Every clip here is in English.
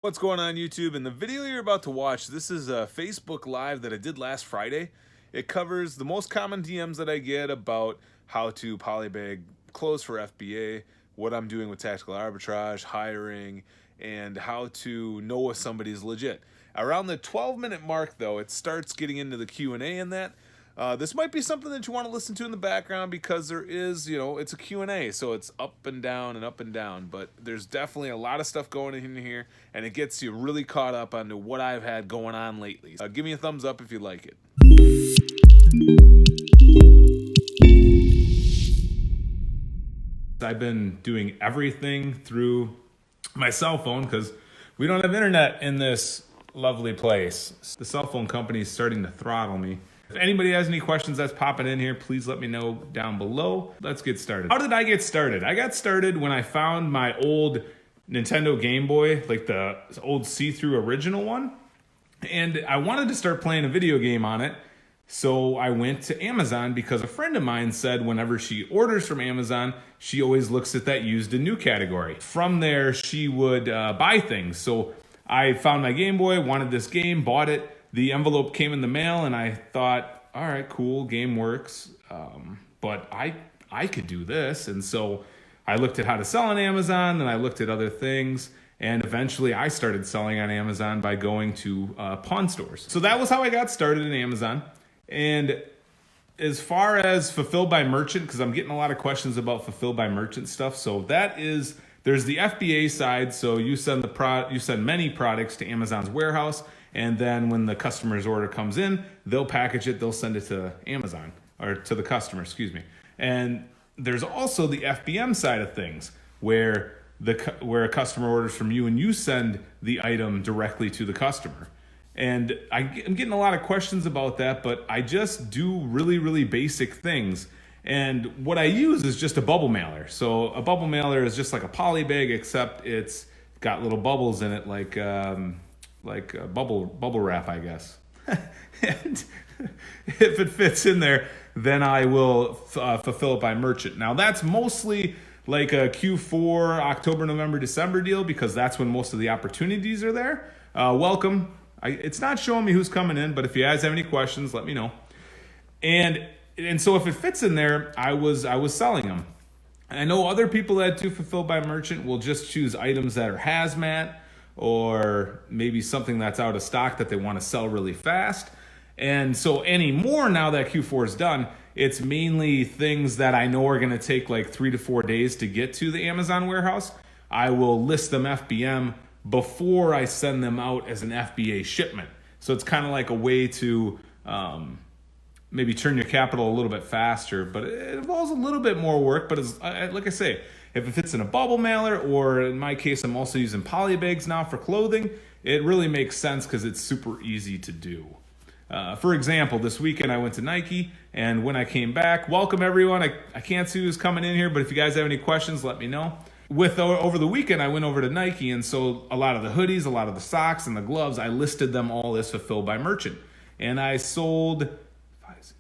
What's going on YouTube? In the video you're about to watch, this is a Facebook Live that I did last Friday. It covers the most common DMs that I get about how to polybag clothes for FBA, what I'm doing with tactical arbitrage, hiring, and how to know if somebody's legit. Around the 12-minute mark though, it starts getting into the Q&A in that. This might be something that you want to listen to in the background because there is, it's a Q&A, so it's up and down, but there's definitely a lot of stuff going in here, and it gets you really caught up onto what I've had going on lately. Give me a thumbs up if you like it. I've been doing everything through my cell phone because we don't have internet in this lovely place. The cell phone company is starting to throttle me. If anybody has any questions that's popping in here, please let me know down below. Let's get started. How did I get started? I got started when I found my old Nintendo Game Boy, like the old see-through original one. And I wanted to start playing a video game on it. So I went to Amazon because a friend of mine said whenever she orders from Amazon, she always looks at that used and new category. From there, she would buy things. So I found my Game Boy, wanted this game, bought it. The envelope came in the mail and I thought, all right, cool, game works. But I could do this. And so I looked at how to sell on Amazon and I looked at other things. And eventually I started selling on Amazon by going to pawn stores. So that was how I got started in Amazon. And as far as Fulfilled by Merchant, because I'm getting a lot of questions about Fulfilled by Merchant stuff. So there's the FBA side. So you send many products to Amazon's warehouse. And then when the customer's order comes in, they'll package it, they'll send it to Amazon, or to the customer, excuse me. And there's also the FBM side of things, where a customer orders from you and you send the item directly to the customer. And I'm getting a lot of questions about that, but I just do really, really basic things. And what I use is just a bubble mailer. So a bubble mailer is just like a poly bag, except it's got little bubbles in it, like bubble wrap, I guess. And if it fits in there, then I will fulfill it by merchant. Now that's mostly like a Q4, October, November, December deal because that's when most of the opportunities are there. Welcome. It's not showing me who's coming in, but if you guys have any questions, let me know. And so if it fits in there, I was selling them. I know other people that do fulfill by merchant will just choose items that are hazmat, or maybe something that's out of stock that they want to sell really fast. And so anymore, now that Q4 is done, it's mainly things that I know are going to take like 3 to 4 days to get to the Amazon warehouse. I will list them FBM before I send them out as an FBA shipment. So it's kind of like a way to maybe turn your capital a little bit faster, but it involves a little bit more work. But like I say, if it fits in a bubble mailer, or in my case, I'm also using poly bags now for clothing, it really makes sense because it's super easy to do. For example, this weekend I went to Nike, and when I came back, welcome everyone. I can't see who's coming in here, but if you guys have any questions, let me know. Over the weekend, I went over to Nike, and so a lot of the hoodies, a lot of the socks, and the gloves, I listed them all as fulfilled by merchant. And I sold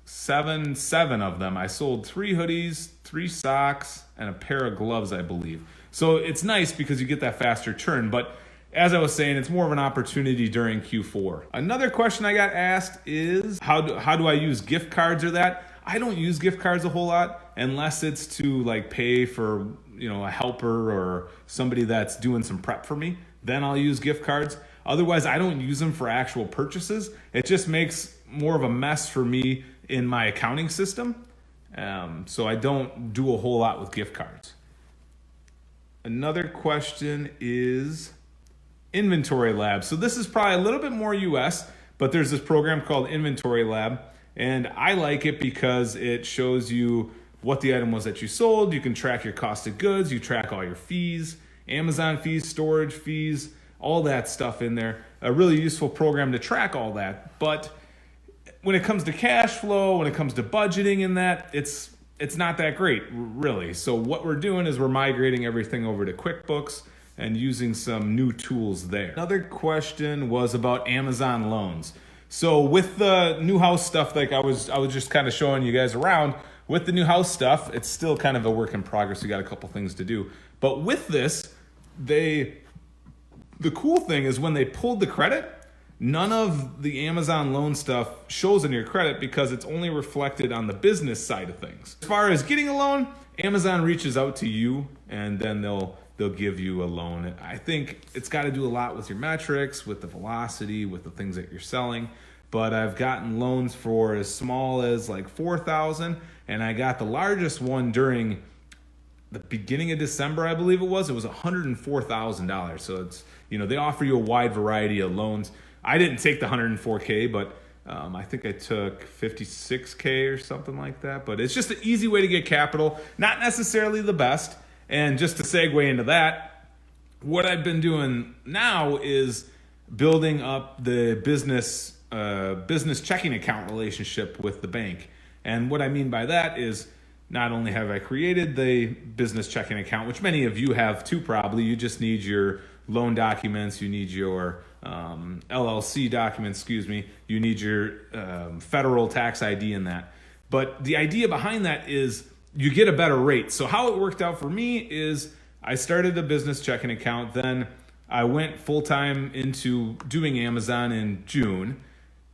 seven of them. I sold 3 hoodies, 3 socks, and a pair of gloves, I believe. So it's nice because you get that faster turn. But as I was saying, it's more of an opportunity during Q4. Another question I got asked is how do I use gift cards or that? I don't use gift cards a whole lot unless it's to like pay for a helper or somebody that's doing some prep for me. Then I'll use gift cards. Otherwise, I don't use them for actual purchases. It just makes more of a mess for me in my accounting system. So I don't do a whole lot with gift cards. Another question is Inventory Lab. So this is probably a little bit more US, but there's this program called Inventory Lab, and I like it because it shows you what the item was that you sold. You can track your cost of goods, you track all your fees, Amazon fees, storage fees, all that stuff in there. A really useful program to track all that. But when it comes to cash flow, when it comes to budgeting in that, it's not that great, really. So what we're doing is we're migrating everything over to QuickBooks and using some new tools there. Another question was about Amazon loans. So with the new house stuff, like I was just kind of showing you guys around, with the new house stuff, it's still kind of a work in progress. We got a couple things to do. But with this, they The cool thing is when they pulled the credit, none of the Amazon loan stuff shows in your credit because it's only reflected on the business side of things. As far as getting a loan, Amazon reaches out to you and then they'll give you a loan. I think it's got to do a lot with your metrics, with the velocity, with the things that you're selling. But I've gotten loans for as small as like $4,000, and I got the largest one during the beginning of December, I believe it was. It was $104,000. So it's, they offer you a wide variety of loans. I didn't take the 104K, but I think I took 56K or something like that. But it's just an easy way to get capital, not necessarily the best. And just to segue into that, what I've been doing now is building up the business checking account relationship with the bank. And what I mean by that is not only have I created the business checking account, which many of you have too probably, you just need your loan documents, you need your LLC documents, you need your federal tax ID in that. But the idea behind that is you get a better rate. So how it worked out for me is I started a business checking account, then I went full-time into doing Amazon in June.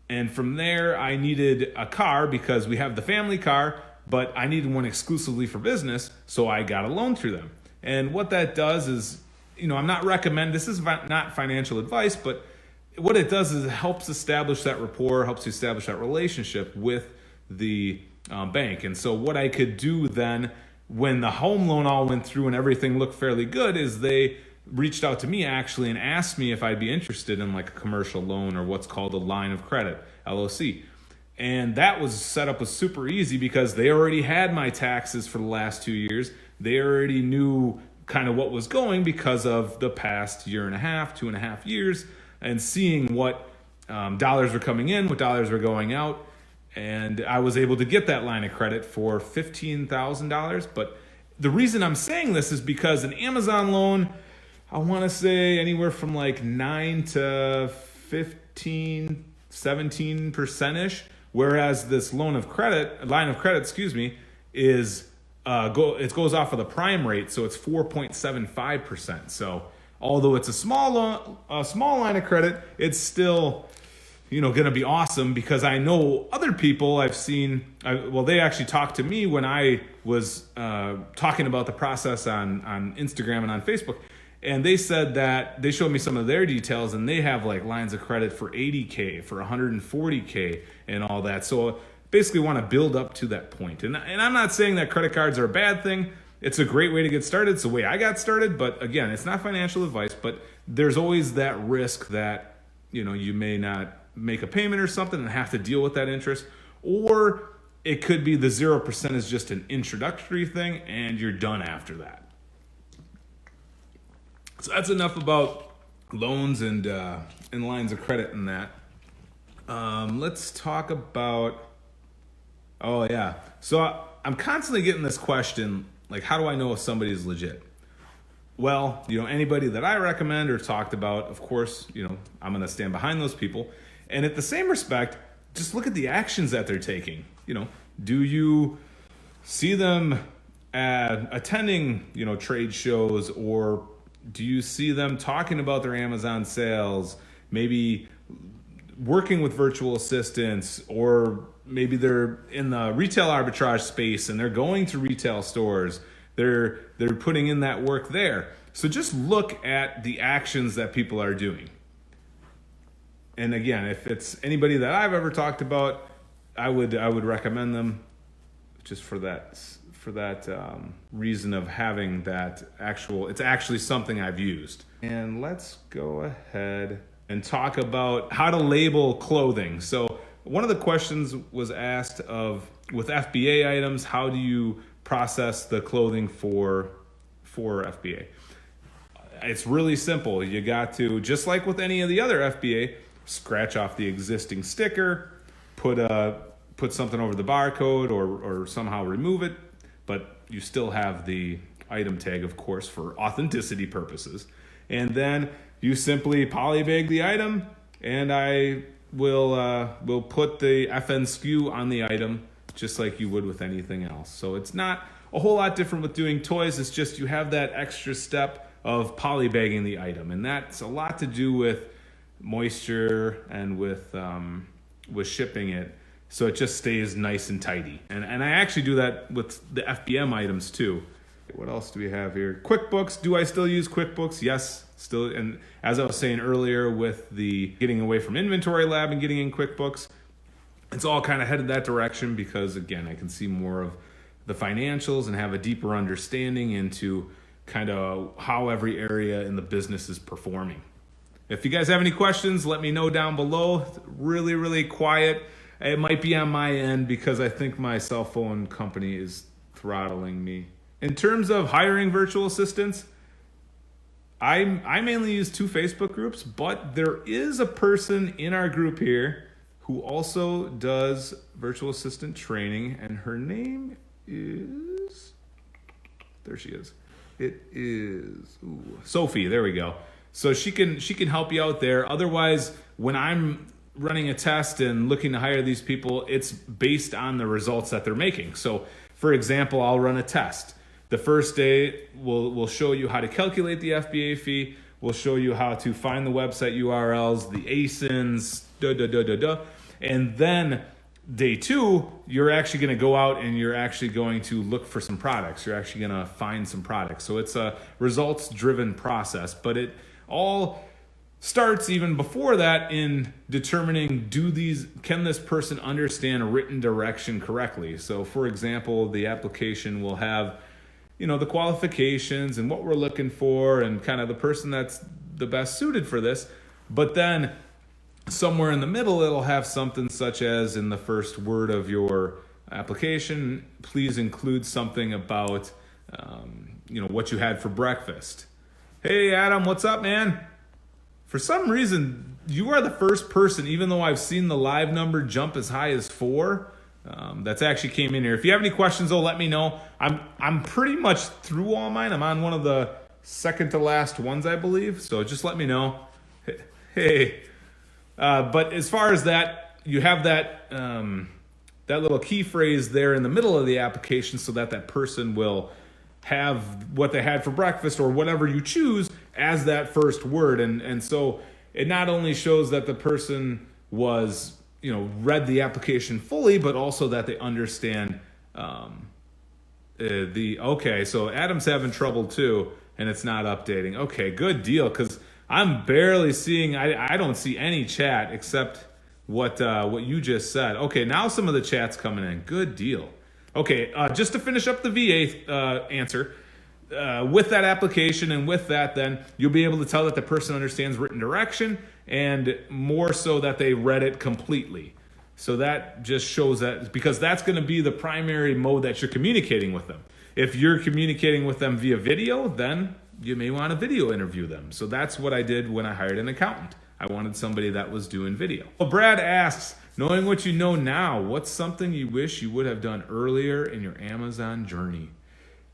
And from there, I needed a car because we have the family car, but I needed one exclusively for business, so I got a loan through them. And what that does is, I'm not recommending, this is not financial advice, but what it does is it helps establish that rapport, helps you establish that relationship with the bank. And so what I could do then, when the home loan all went through and everything looked fairly good, is they reached out to me actually and asked me if I'd be interested in like a commercial loan or what's called a line of credit, LOC. And that was set up was super easy because they already had my taxes for the last 2 years. They already knew kind of what was going because of the past year and a half, 2.5 years, and seeing what dollars were coming in, what dollars were going out. And I was able to get that line of credit for $15,000. But the reason I'm saying this is because an Amazon loan, I want to say anywhere from like 9 to 15, 17%ish, whereas this line of credit, is it goes off of the prime rate, so it's 4.75%. So although it's a small line of credit, it's still going to be awesome because I know other people I've seen. They actually talked to me when I was talking about the process on Instagram and on Facebook. And they said that they showed me some of their details and they have like lines of credit for 80K, for 140K and all that. So basically want to build up to that point. And I'm not saying that credit cards are a bad thing. It's a great way to get started. It's the way I got started. But again, it's not financial advice, but there's always that risk that, you may not make a payment or something and have to deal with that interest. Or it could be the 0% is just an introductory thing and you're done after that. So that's enough about loans and lines of credit and that. Let's talk about, So I'm constantly getting this question, like, how do I know if somebody is legit? Well, anybody that I recommend or talked about, of course, I'm going to stand behind those people. And at the same respect, just look at the actions that they're taking. Do you see them attending, trade shows, or do you see them talking about their Amazon sales, maybe working with virtual assistants, or maybe they're in the retail arbitrage space and they're going to retail stores. They're putting in that work there. So just look at the actions that people are doing. And again, if it's anybody that I've ever talked about, I would recommend them just for that reason of having that it's actually something I've used. And let's go ahead and talk about how to label clothing. So one of the questions was asked with FBA items, how do you process the clothing for FBA? It's really simple. You got to, just like with any of the other FBA, scratch off the existing sticker, put something over the barcode or somehow remove it, but you still have the item tag, of course, for authenticity purposes. And then you simply polybag the item, and I will put the FN SKU on the item just like you would with anything else. So it's not a whole lot different with doing toys. It's just you have that extra step of polybagging the item. And that's a lot to do with moisture and with shipping it, so it just stays nice and tidy. And I actually do that with the FBM items too. What else do we have here? QuickBooks. Do I still use QuickBooks? Yes, still. And as I was saying earlier, with the getting away from Inventory Lab and getting in QuickBooks, it's all kind of headed that direction because, again, I can see more of the financials and have a deeper understanding into kind of how every area in the business is performing. If you guys have any questions, let me know down below. Really, really quiet. It might be on my end because I think my cell phone company is throttling me. In terms of hiring virtual assistants, I mainly use 2 Facebook groups, but there is a person in our group here who also does virtual assistant training, and her name is, there she is. It is Sophie. There we go. So she can help you out there. Otherwise, when I'm running a test and looking to hire these people, it's based on the results that they're making. So, for example, I'll run a test. The first day, we'll show you how to calculate the FBA fee. We'll show you how to find the website URLs, the ASINs, and then day 2, you're actually going to go out and you're actually going to look for some products. You're actually going to find some products. So it's a results-driven process, but it all starts even before that in determining, can this person understand a written direction correctly? So, for example, the application will have the qualifications and what we're looking for and kind of the person that's the best suited for this. But then somewhere in the middle, it'll have something such as, in the first word of your application, please include something about, what you had for breakfast. Hey, Adam, what's up, man? For some reason, you are the first person, even though I've seen the live number jump as high as 4, that's actually came in here. If you have any questions, though, let me know. I'm pretty much through all mine. I'm on one of the second to last ones, I believe. So just let me know. Hey. But as far as that, you have that little key phrase there in the middle of the application so that person will have what they had for breakfast or whatever you choose as that first word. And so it not only shows that the person was, read the application fully, but also that they understand okay, so Adam's having trouble too, and it's not updating. Okay, good deal, because I'm barely seeing, I don't see any chat except what you just said. Okay, now some of the chat's coming in. Good deal. Okay, just to finish up the VA answer, with that application and with that, then you'll be able to tell that the person understands written direction and more so that they read it completely. So that just shows that, because that's going to be the primary mode that you're communicating with them. If you're communicating with them via video, then you may want to video interview them. So that's what I did when I hired an accountant. I wanted somebody that was doing video. Well, Brad asks, knowing what you know now, what's something you wish you would have done earlier in your Amazon journey?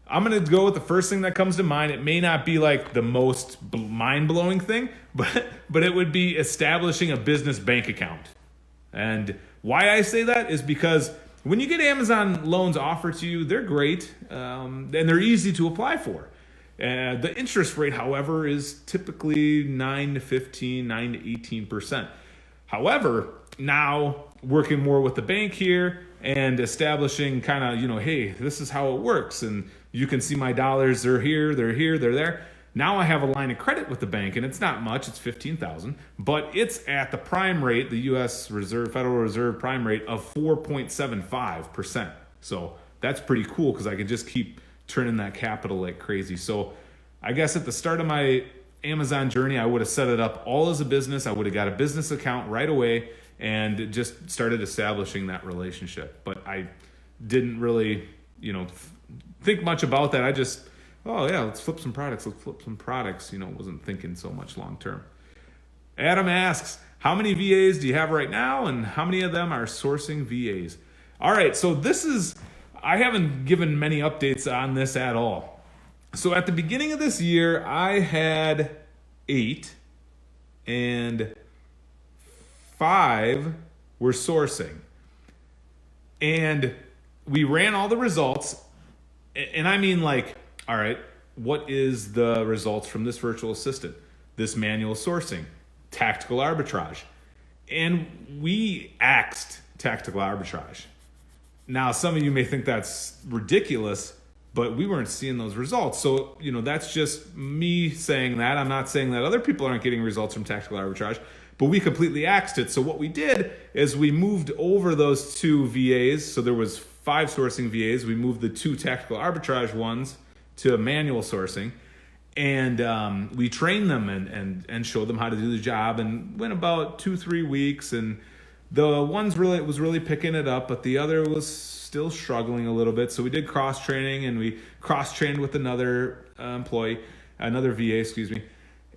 I'm going to go with the first thing that comes to mind. It may not be like the most mind-blowing thing, but it would be establishing a business bank account. And why I say that is because when you get Amazon loans offered to you, they're great, and they're easy to apply for. The interest rate, however, is typically 9 to 15, 9 to 18%. However, now working more with the bank here and establishing kind of, hey, this is how it works. And you can see my dollars, they're here, they're there. Now I have a line of credit with the bank, and it's not much, it's $15,000, but it's at the prime rate, the U.S. Federal Reserve prime rate of 4.75%. So that's pretty cool because I can just keep turning that capital like crazy. So I guess at the start of my Amazon journey, I would have set it up all as a business. I would have got a business account right away and just started establishing that relationship. But I didn't really, think much about that. I just, let's flip some products. Wasn't thinking so much long term. Adam asks, how many VAs do you have right now, and how many of them are sourcing VAs? All right, so I haven't given many updates on this at all. So at the beginning of this year, I had 8, and 5 were sourcing. And we ran all the results, and I mean, all right, what is the results from this virtual assistant, this manual sourcing, tactical arbitrage. And we axed tactical arbitrage. Now, some of you may think that's ridiculous, but we weren't seeing those results. So, that's just me saying that. I'm not saying that other people aren't getting results from tactical arbitrage, but we completely axed it. So what we did is we moved over those 2 VAs. So there was 5 sourcing VAs. We moved the 2 tactical arbitrage ones to manual sourcing. And we trained them and showed them how to do the job, and went about 2-3 weeks. And the ones was really picking it up, but the other was still struggling a little bit. So we did cross training, and we cross trained with another another VA, excuse me.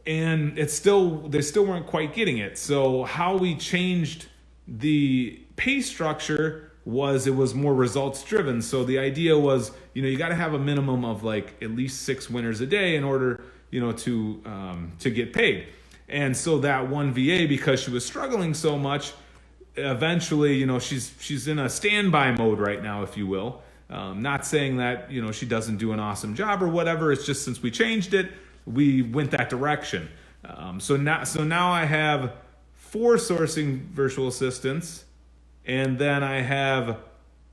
And they still weren't quite getting it. So how we changed the pay structure was, it was more results driven. So the idea was, you got to have a minimum of like at least 6 winners a day in order, to get paid. And so that one VA, because she was struggling so much, eventually, she's in a standby mode right now, if you will. Not saying that, she doesn't do an awesome job or whatever. It's just, since we changed it, we went that direction. So now I have 4 sourcing virtual assistants, and then I have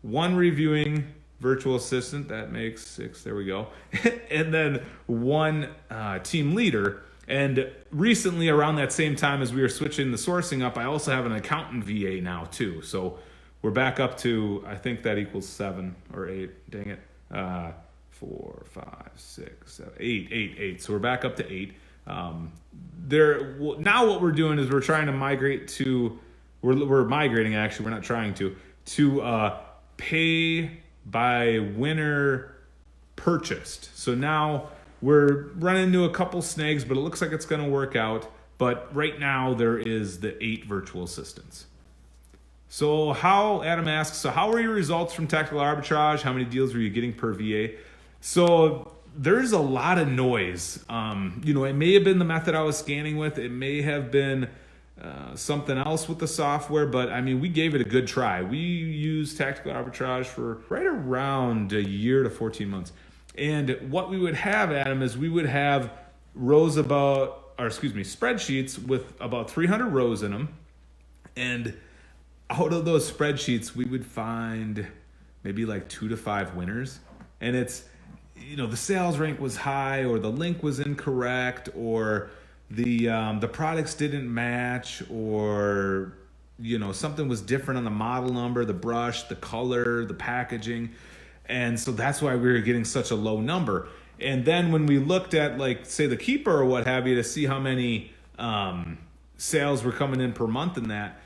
1 reviewing virtual assistant. That makes 6. There we go. And then 1 team leader. And recently, around that same time as we were switching the sourcing up, I also have an accountant VA now too. So we're back up to, I think that equals 7 or 8. Dang it. 4, 5, 6, 7, 8. So we're back up to 8. Now what we're doing is we're trying to migrate to, we're migrating, actually, we're not trying to pay by winner purchased. So now we're running into a couple snags, but it looks like it's going to work out. But right now there is the 8 virtual assistants. So Adam asks, so how were your results from tactical arbitrage? How many deals were you getting per VA? So there's a lot of noise. It may have been the method I was scanning with. It may have been something else with the software, but we gave it a good try. We used tactical arbitrage for right around a year to 14 months. And what we would have, Adam, is we would have spreadsheets with about 300 rows in them. And out of those spreadsheets, we would find maybe like 2 to 5 winners. And it's, the sales rank was high, or the link was incorrect, or the products didn't match, or something was different on the model number, the brush, the color, the packaging. And so that's why we were getting such a low number. And then when we looked at, like, say, the Keeper or what have you, to see how many sales were coming in per month in that,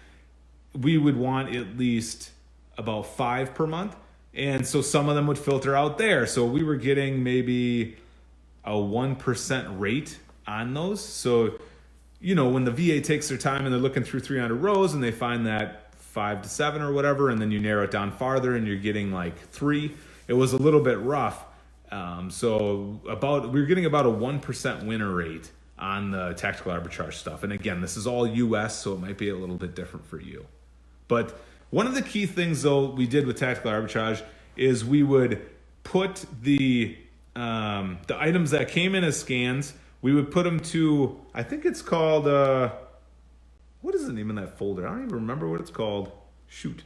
we would want at least about 5 per month. And so some of them would filter out there. So we were getting maybe a 1% rate on those. So, when the VA takes their time and they're looking through 300 rows and they find that 5 to 7 or whatever, and then you narrow it down farther and you're getting like 3, it was a little bit rough. So we were getting about a 1% winner rate on the tactical arbitrage stuff. And again, this is all US, so it might be a little bit different for you. But one of the key things, though, we did with tactical arbitrage is we would put the items that came in as scans, we would put them to, I think it's called, what is the name of that folder? I don't even remember what it's called. Shoot.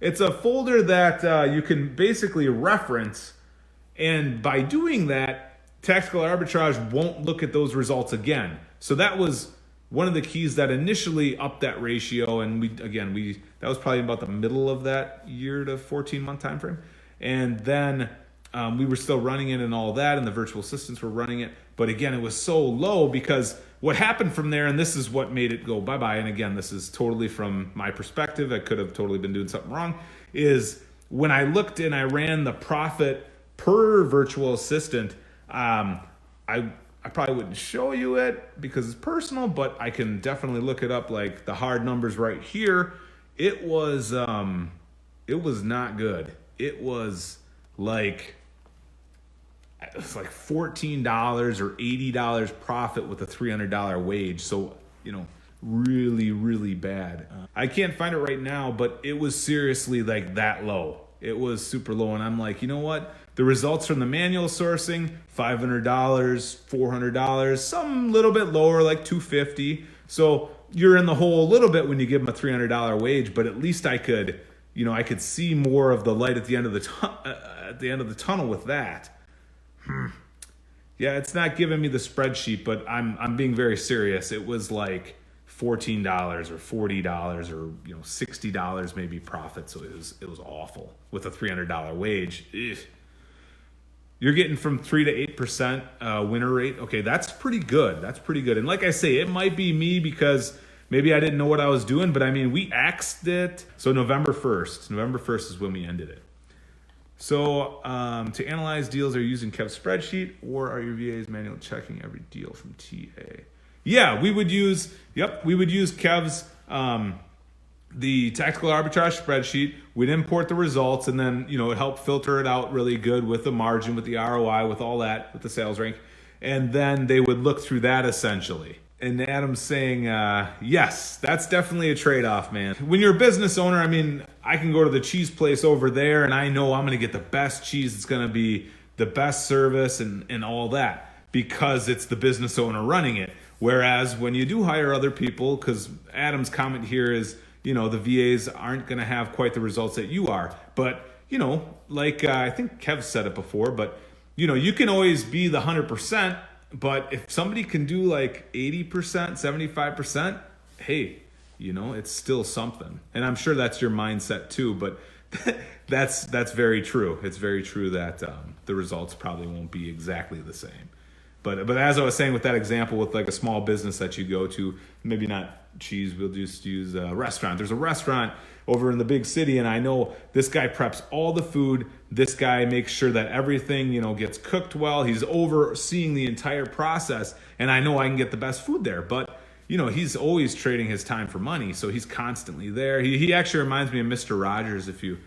It's a folder that you can basically reference, and by doing that, tactical arbitrage won't look at those results again. So that was one of the keys that initially upped that ratio, and that was probably about the middle of that year to 14 month time frame. And then we were still running it and all that, and the virtual assistants were running it. But again, it was so low, because what happened from there, and this is what made it go bye-bye, and again, this is totally from my perspective, I could have totally been doing something wrong, is when I looked and I ran the profit per virtual assistant, I probably wouldn't show you it because it's personal, but I can definitely look it up, like the hard numbers right here. It was not good. It was like $14 or $80 profit with a $300 wage. So, really, really bad. I can't find it right now, but it was seriously like that low. It was super low. And I'm like, you know what? The results from the manual sourcing, $500, $400, some little bit lower, like $250. So you're in the hole a little bit when you give them a $300 wage, but at least I could, I could see more of the light at the end of the tunnel with that. Yeah, it's not giving me the spreadsheet, but I'm being very serious. It was like $14 or $40 or $60 maybe profit. So it was awful with a $300 wage. Ugh. You're getting from 3 to 8% winner rate. Okay, that's pretty good. That's pretty good. And like I say, it might be me because maybe I didn't know what I was doing, but I mean, we axed it. So November 1st is when we ended it. So to analyze deals, are you using Kev's spreadsheet or are your VAs manually checking every deal from TA? Yeah, we would use Kev's the tactical arbitrage spreadsheet. We'd import the results and then, it helped filter it out really good with the margin, with the ROI, with all that, with the sales rank. And then they would look through that essentially. And Adam's saying, yes, that's definitely a trade-off, man. When you're a business owner, I mean, I can go to the cheese place over there and I know I'm going to get the best cheese. It's going to be the best service and all that because it's the business owner running it. Whereas when you do hire other people, because Adam's comment here is, the VAs aren't going to have quite the results that you are. But, like I think Kev said it before, but, you can always be the 100%. But if somebody can do like 80%, 75%, hey, it's still something. And I'm sure that's your mindset too, but that's very true. It's very true that the results probably won't be exactly the same. But as I was saying with that example with like a small business that you go to, maybe not cheese, we'll just use a restaurant. There's a restaurant over in the big city and I know this guy preps all the food. This guy makes sure that everything, gets cooked well. He's overseeing the entire process and I know I can get the best food there. But, he's always trading his time for money. So he's constantly there. He actually reminds me of Mr. Rogers if you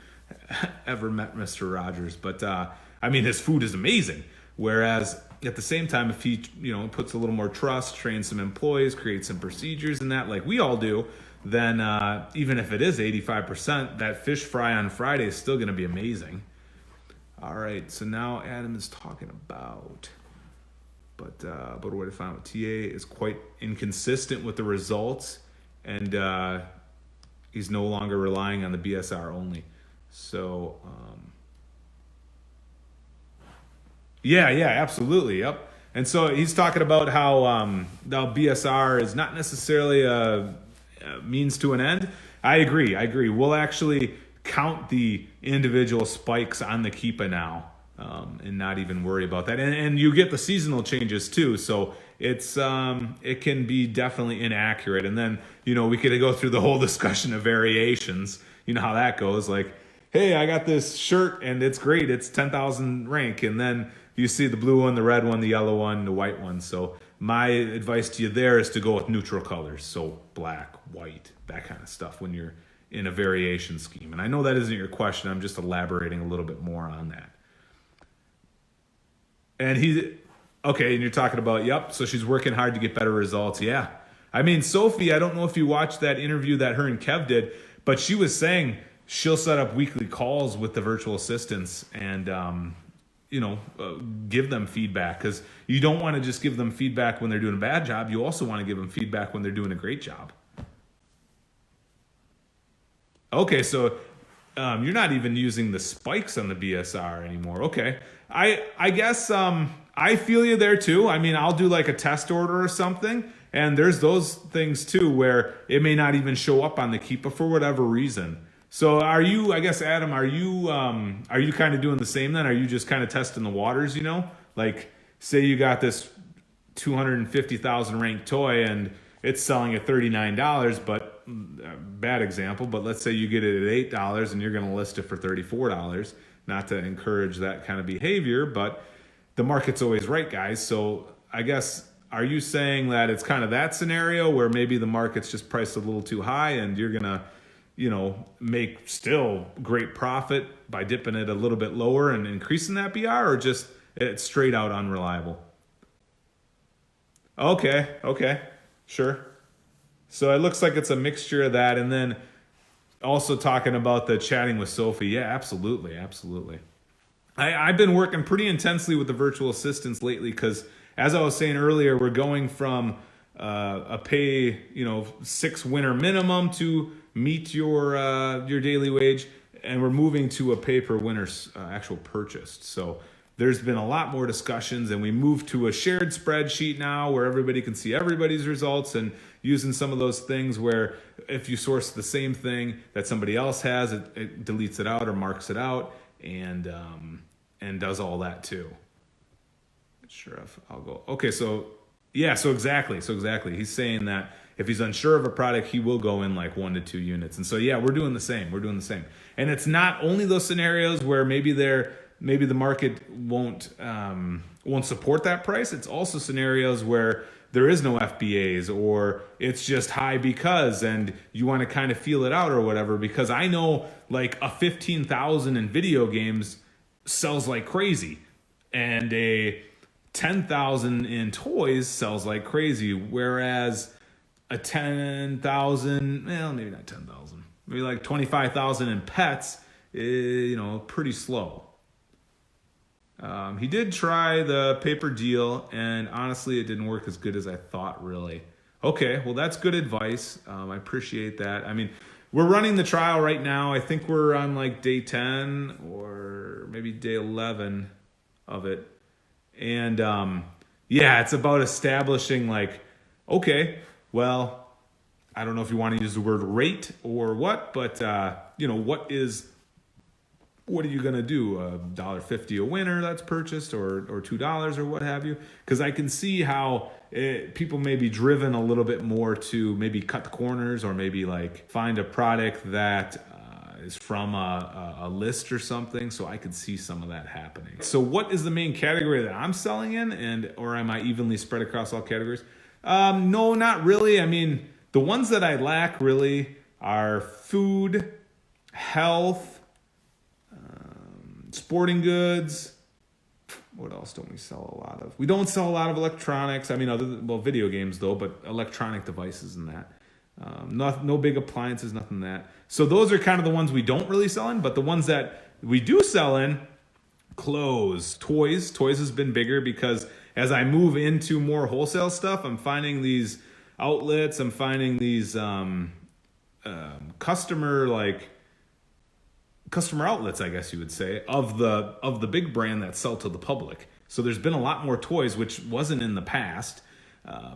ever met Mr. Rogers. But, I mean, his food is amazing. Whereas at the same time, if he, puts a little more trust, trains some employees, creates some procedures and that like we all do, then even if it is 85%, that fish fry on Friday is still going to be amazing. All right, so now Adam is talking about, but what I found with TA is quite inconsistent with the results, and he's no longer relying on the BSR only. So, yeah, absolutely, yep. And so he's talking about how BSR is not necessarily a means to an end. I agree. We'll actually count the individual spikes on the Keepa now and not even worry about that. And you get the seasonal changes too. So it's it can be definitely inaccurate. And then, we could go through the whole discussion of variations. You know how that goes. Like, hey, I got this shirt and it's great. It's 10,000 rank. And then you see the blue one, the red one, the yellow one, the white one. So my advice to you there is to go with neutral colors. So black, white, that kind of stuff when you're in a variation scheme. And I know that isn't your question. I'm just elaborating a little bit more on that. And and you're talking about, yep, so she's working hard to get better results. Yeah. I mean, Sophie, I don't know if you watched that interview that her and Kev did, but she was saying she'll set up weekly calls with the virtual assistants and, give them feedback because you don't want to just give them feedback when they're doing a bad job. You also want to give them feedback when they're doing a great job. Okay, so you're not even using the spikes on the BSR anymore. Okay, I guess I feel you there too. I mean, I'll do like a test order or something, and there's those things too where it may not even show up on the Keepa for whatever reason. So are you, I guess, Adam, are you kind of doing the same then? Are you just kind of testing the waters, Like, say you got this 250,000 ranked toy and it's selling at $39, but bad example, but let's say you get it at $8 and you're going to list it for $34, not to encourage that kind of behavior, but the market's always right, guys. So I guess, are you saying that it's kind of that scenario where maybe the market's just priced a little too high and you're going to, make still great profit by dipping it a little bit lower and increasing that BR, or just it's straight out unreliable? Okay, sure. So it looks like it's a mixture of that. And then Also talking about the chatting with Sophie. Yeah, absolutely. Absolutely. I've been working pretty intensely with the virtual assistants lately because, as I was saying earlier, we're going from a pay 6 winner minimum to meet your daily wage, and we're moving to a pay per winner actual purchased. So there's been a lot more discussions, and we moved to a shared spreadsheet now where everybody can see everybody's results, and using some of those things where if you source the same thing that somebody else has, it deletes it out or marks it out, and does all that too. Sure, if I'll go. Okay, so yeah, so exactly. He's saying that if he's unsure of a product, he will go in like 1 to 2 units. And so yeah, we're doing the same. And it's not only those scenarios where maybe the market won't support that price. It's also scenarios where there is no FBAs, or it's just high because, and you want to kind of feel it out or whatever. Because I know like a 15,000 in video games sells like crazy, and a 10,000 in toys sells like crazy, whereas a 10,000, well, maybe not 10,000, maybe like 25,000 in pets, pretty slow. He did try the paper deal, and honestly, it didn't work as good as I thought, really. Okay, well, that's good advice. I appreciate that. I mean, we're running the trial right now. I think we're on like day 10 or maybe day 11 of it. And yeah, it's about establishing like, okay, well, I don't know if you want to use the word rate or what, but what are you going to do? $1.50 a winner that's purchased, or $2 or what have you? Because I can see how people may be driven a little bit more to maybe cut the corners, or maybe like find a product that is from a list or something. So I could see some of that happening. So what is the main category that I'm selling in, or am I evenly spread across all categories? No, not really. I mean, the ones that I lack really are food, health, sporting goods. What else don't we sell a lot of? We don't sell a lot of electronics. I mean, other than, well, video games though, but electronic devices and that. No big appliances, nothing that. So those are kind of the ones we don't really sell in, but the ones that we do sell in, clothes, toys. Toys has been bigger because as I move into more wholesale stuff, I'm finding these outlets, I'm finding these customer outlets, I guess you would say, of the big brand that sell to the public. So there's been a lot more toys, which wasn't in the past.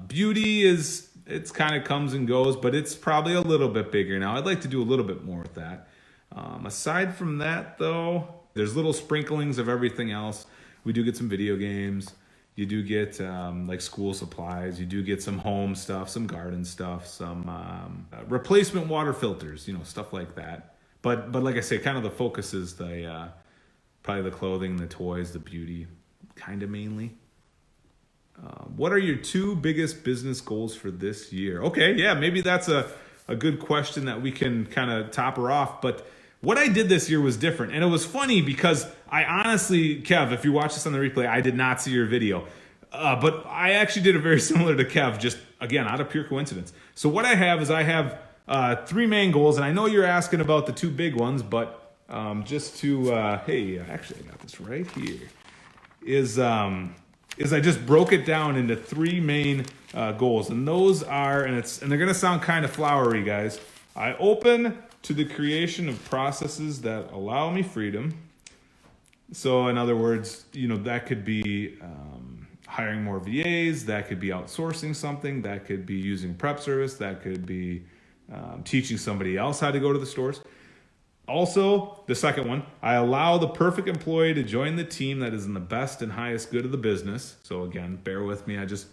Beauty it's kind of comes and goes, but it's probably a little bit bigger now. I'd like to do a little bit more with that. Aside from that, though, there's little sprinklings of everything else. We do get some video games. You do get like school supplies. You do get some home stuff, some garden stuff, some replacement water filters, stuff like that. But like I say, kind of the focus is probably the clothing, the toys, the beauty, kind of mainly. What are your 2 biggest business goals for this year? Okay, yeah, maybe that's a good question that we can kind of top her off. But what I did this year was different. And it was funny because I honestly, Kev, if you watch this on the replay, I did not see your video. But I actually did it very similar to Kev, just, again, out of pure coincidence. So what I have is 3 main goals, and I know you're asking about the 2 big ones, but just to, hey, actually I got this right here, is I just broke it down into 3 main goals, and those are, and they're gonna sound kind of flowery, guys. I open to the creation of processes that allow me freedom. So in other words, that could be hiring more VAs, that could be outsourcing something, that could be using prep service, that could be teaching somebody else how to go to the stores. Also, the second one, I allow the perfect employee to join the team that is in the best and highest good of the business. So again, bear with me, I just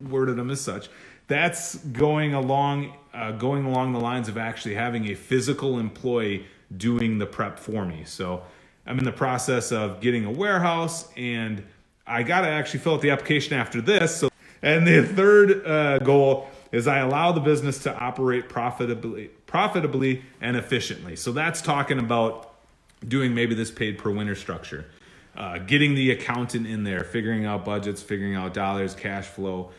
worded them as such. That's going along the lines of actually having a physical employee doing the prep for me. So I'm in the process of getting a warehouse, and I got to actually fill out the application after this. And the third goal is I allow the business to operate profitably and efficiently. So that's talking about doing maybe this paid per winner structure, getting the accountant in there, figuring out budgets, figuring out dollars, cash flow,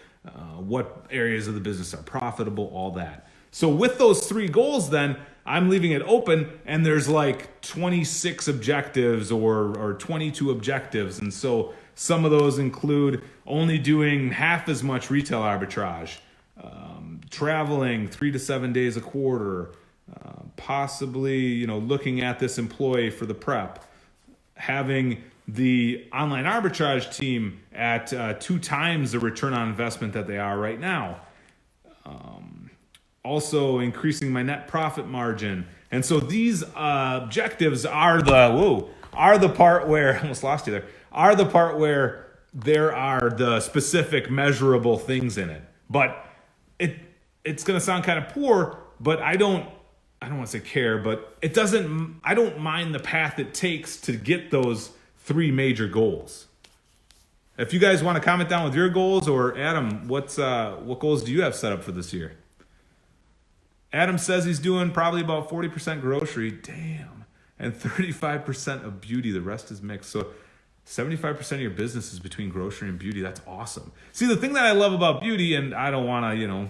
what areas of the business are profitable, all that. So with those 3 goals, then I'm leaving it open and there's like 26 objectives or 22 objectives. And so some of those include only doing half as much retail arbitrage, traveling 3 to 7 days a quarter, possibly, looking at this employee for the prep, having the online arbitrage team at 2 times the return on investment that they are right now. Also increasing my net profit margin. And so these objectives are the part where, I almost lost you there, are the part where there are the specific measurable things in it. But it's going to sound kind of poor, but I don't want to say care, but I don't mind the path it takes to get those 3 major goals. If you guys want to comment down with your goals, or Adam, what goals do you have set up for this year? Adam says he's doing probably about 40% grocery, damn, and 35% of beauty. The rest is mixed. So 75% of your business is between grocery and beauty. That's awesome. See, the thing that I love about beauty, and I don't want to,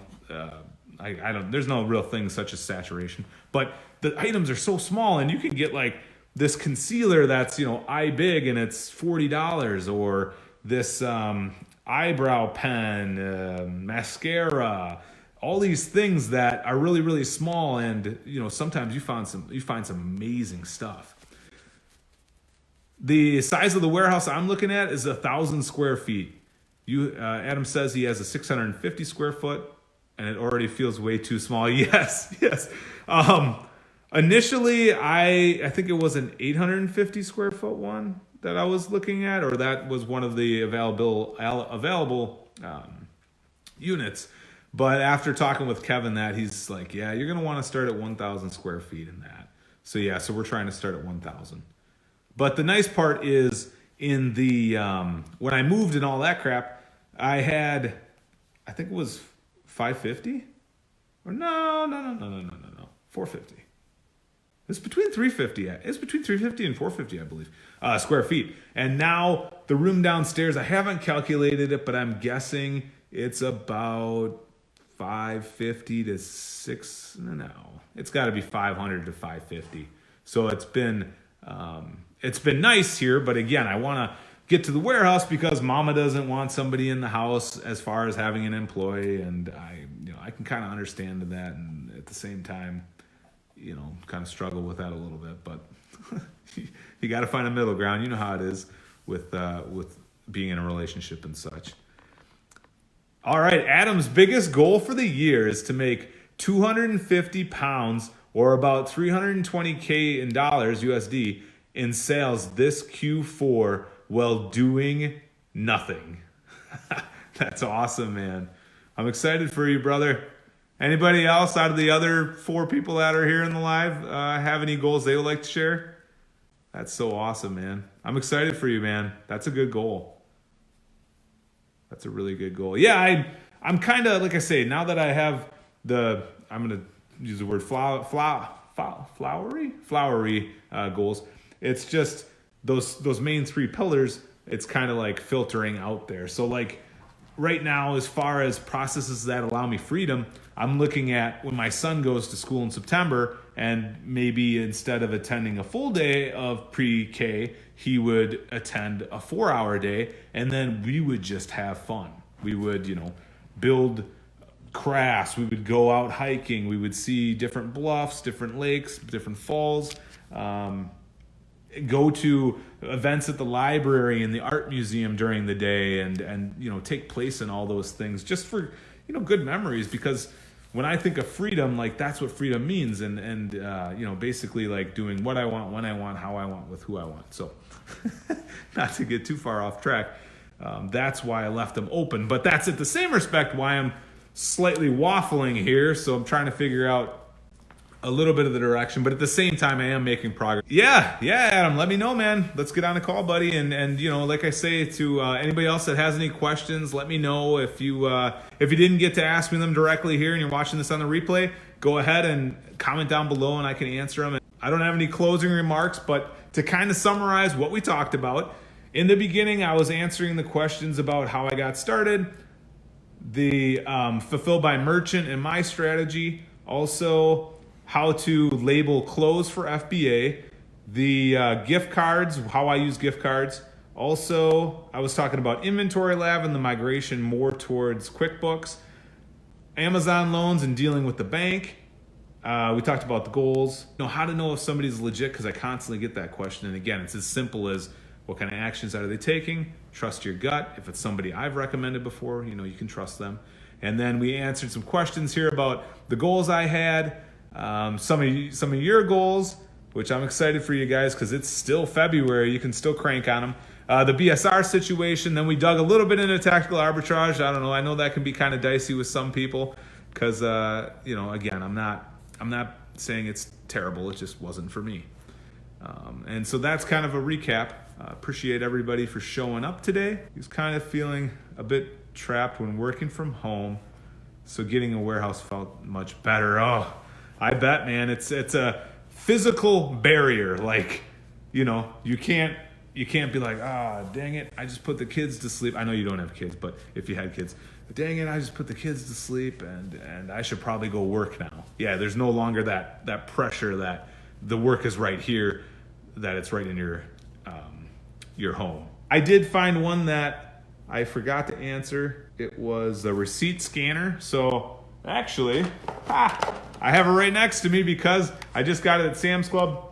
there's no real thing such as saturation, but the items are so small, and you can get like this concealer that's, eye big and it's $40, or this eyebrow pen, mascara, all these things that are really, really small, and sometimes you find some amazing stuff. The size of the warehouse I'm looking at is 1,000 square feet. Adam says he has a 650 square foot, and it already feels way too small. Yes. Initially, I think it was an 850 square foot one that I was looking at, or that was one of the available units. But after talking with Kevin, he's like, yeah, you're going to want to start at 1,000 square feet in that. So we're trying to start at 1,000. But the nice part is in the, when I moved and all that crap, I had, I think it was 550 or no, 450. It's between 350. It's between 350 and 450, I believe, square feet. And now the room downstairs, I haven't calculated it, but I'm guessing it's about 550 to 6. No, it's got to be 500 to 550. So it's been nice here, but again, I want to get to the warehouse because Mama doesn't want somebody in the house as far as having an employee, and I can kind of understand that, and at the same time, kind of struggle with that a little bit, but you got to find a middle ground. You know how it is with being in a relationship and such. All right, Adam's biggest goal for the year is to make 250 pounds, or about $320K in dollars USD, in sales this Q4 while doing nothing. That's awesome, man. I'm excited for you, brother. Anybody else out of the other 4 people that are here in the live have any goals they would like to share? That's so awesome, man. I'm excited for you, man. That's a good goal. That's a really good goal. Yeah, I'm kind of, like I say, now that I have I'm going to use the word flowery goals. It's just those main 3 pillars, it's kind of like filtering out there. So like right now, as far as processes that allow me freedom, I'm looking at when my son goes to school in September, and maybe instead of attending a full day of pre-K, he would attend a 4-hour day, and then we would just have fun. We would, build crafts. We would go out hiking. We would see different bluffs, different lakes, different falls, go to events at the library and the art museum during the day, and take place in all those things just for, good memories. Because when I think of freedom, like that's what freedom means. And basically like doing what I want, when I want, how I want, with who I want. So not to get too far off track. That's why I left them open, but that's at the same respect why I'm slightly waffling here. So I'm trying to figure out a little bit of the direction, but at the same time, I am making progress. Yeah, Adam, let me know, man. Let's get on a call, buddy. And like I say to anybody else that has any questions, let me know. If you didn't get to ask me them directly here and you're watching this on the replay, go ahead and comment down below and I can answer them. I don't have any closing remarks, but to kind of summarize what we talked about, in the beginning, I was answering the questions about how I got started, the Fulfilled by Merchant and my strategy, also how to label clothes for FBA, the gift cards, how I use gift cards. Also, I was talking about Inventory Lab and the migration more towards QuickBooks, Amazon loans and dealing with the bank. We talked about the goals. How to know if somebody's legit, because I constantly get that question. And again, it's as simple as what kind of actions are they taking? Trust your gut. If it's somebody I've recommended before, you can trust them. And then we answered some questions here about the goals I had, some of your goals, which I'm excited for you guys because it's still February. You can still crank on them. The BSR situation. Then we dug a little bit into tactical arbitrage. I don't know. I know that can be kind of dicey with some people because, again, I'm not saying it's terrible. It just wasn't for me. And so that's kind of a recap. Appreciate everybody for showing up today. He was kind of feeling a bit trapped when working from home, so getting a warehouse felt much better. Oh, I bet, man. It's a physical barrier. Like, you can't be like, dang it, I just put the kids to sleep. I know you don't have kids, but if you had kids, dang it, I just put the kids to sleep and I should probably go work now. Yeah, there's no longer that pressure that the work is right here, that it's right in your home. I did find one that I forgot to answer. It was a receipt scanner. So actually, I have it right next to me because I just got it at Sam's Club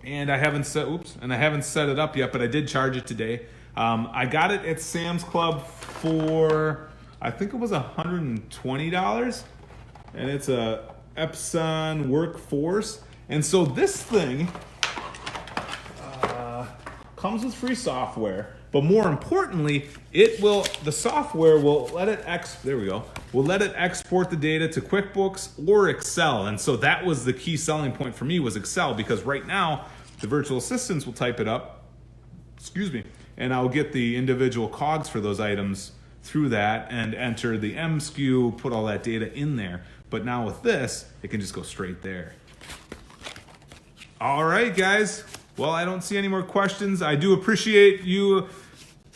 and I haven't set it up yet, but I did charge it today. I got it at Sam's Club for, I think it was $120, and it's a Epson Workforce. And so this thing comes with free software, but more importantly, the software will let it export the data to QuickBooks or Excel. And so that was the key selling point for me, was Excel, because right now the virtual assistants will type it up, and I'll get the individual COGS for those items through that and enter the M SKU, put all that data in there. But now with this, it can just go straight there. All right, guys. Well, I don't see any more questions. I do appreciate you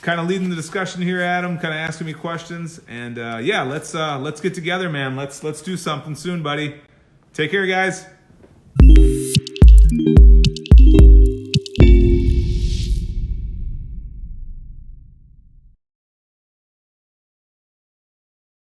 kind of leading the discussion here, Adam, kind of asking me questions. And let's get together, man. Let's do something soon, buddy. Take care, guys.